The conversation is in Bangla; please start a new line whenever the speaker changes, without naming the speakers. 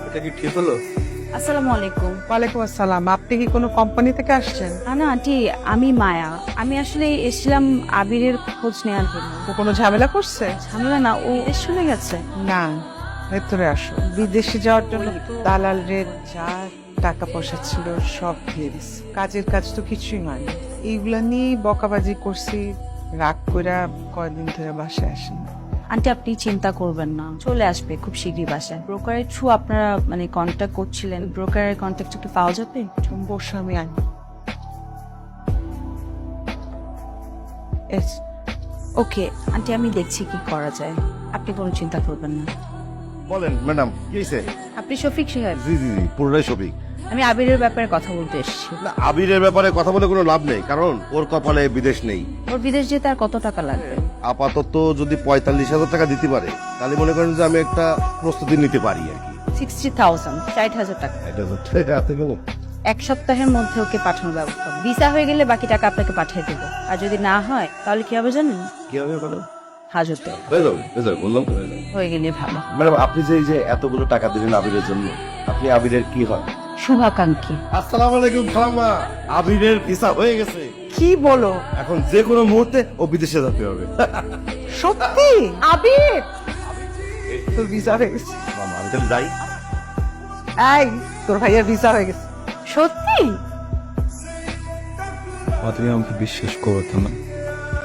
এটা কি ঠিক হলো?
আসসালামু আলাইকুম।
ওয়ালাইকুম আসসালাম। আপনি কি কোনো কোম্পানি থেকে আসছেন?
না আন্টি, আমি মায়া। আমি আসলে এসেছিলাম আবিরের খোঁজ নেওয়ার জন্য।
ও কোনো ঝামেলা করছে?
ঝামেলা না, ও দেশ চলে গেছে।
না, ভেতরে আসো। বিদেশে যাওয়ার জন্য দালাল রে যা টাকা পয়সা ছিল সব দিয়ে দিছে। কাজের কাজ তো কিছুই হয়নি। এইগুলা নিয়ে বকাবাজি করছি, রাগ কইরা কয়দিন ধরে বাসায় আসেন।
আন্টি আপনি চিন্তা করবেন না, চলে আসবে খুব শীঘ্রই বাসায়। ব্রোকারের থ্রু আপনারা মানে কন্ট্যাক্ট করছিলেন, ব্রোকারের কন্ট্যাক্ট একটু পাওয়া যাবে?
বসে আমি আনি।
ওকে আন্টি, আমি দেখছি কি করা যায়, আপনি কোনো চিন্তা করবেন না।
বলেন ম্যাডাম, কি হয়েছে?
আপনি শফিক সাহেব?
জি জি জি, পুরোটাই সঠিক।
আমি আবিরের ব্যাপারে কথা বলতে এসেছি।
না, আবিরের ব্যাপারে কথা বলে কোনো লাভ নেই, কারণ ওর কপালে বিদেশ নেই।
ওর বিদেশ যেতে আর কত টাকা লাগবে?
আপাতত যদি 45,000 টাকা দিতে পারে, তাহলে মনে করেন যে আমি একটা প্রস্তুতি নিতে পারি আর কি।
60,000, 60,000 টাকা।
এটা হচ্ছে হাতে গেল।
এক সপ্তাহের মধ্যে ওকে পাঠানোর ব্যবস্থা হবে। ভিসা হয়ে গেলে বাকি টাকা আপনাকে পাঠিয়ে দেবো। আর যদি না হয় তাহলে কি হবে জানেন?
কি হবে বলো?
হাজতে
হয়ে যাবে, বললাম তো হয়ে যাবে।
হয়ে গেলে ভালো।
ম্যাডাম, আপনি যে এই যে এতগুলো টাকা দিলেন আবিরের জন্য, আপনি আবিরের কি হন?
শুভাকাঙ্ক্ষী।
আসসালামু আলাইকুম খালাম্মা, আবিরের ভিসা হয়ে গেছে।
কি বলো?
এখন যে কোনো মুহূর্তে ও বিদেশে যেতে হবে।
সত্যি? আবির তোর ভিসা হয়ে গেছে।
মামা, আমি তাহলে যাই।
এই তোর ভাইয়ের ভিসা হয়ে গেছে।
সত্যি?
তুমি আমাকে বিশ্বাস করো না?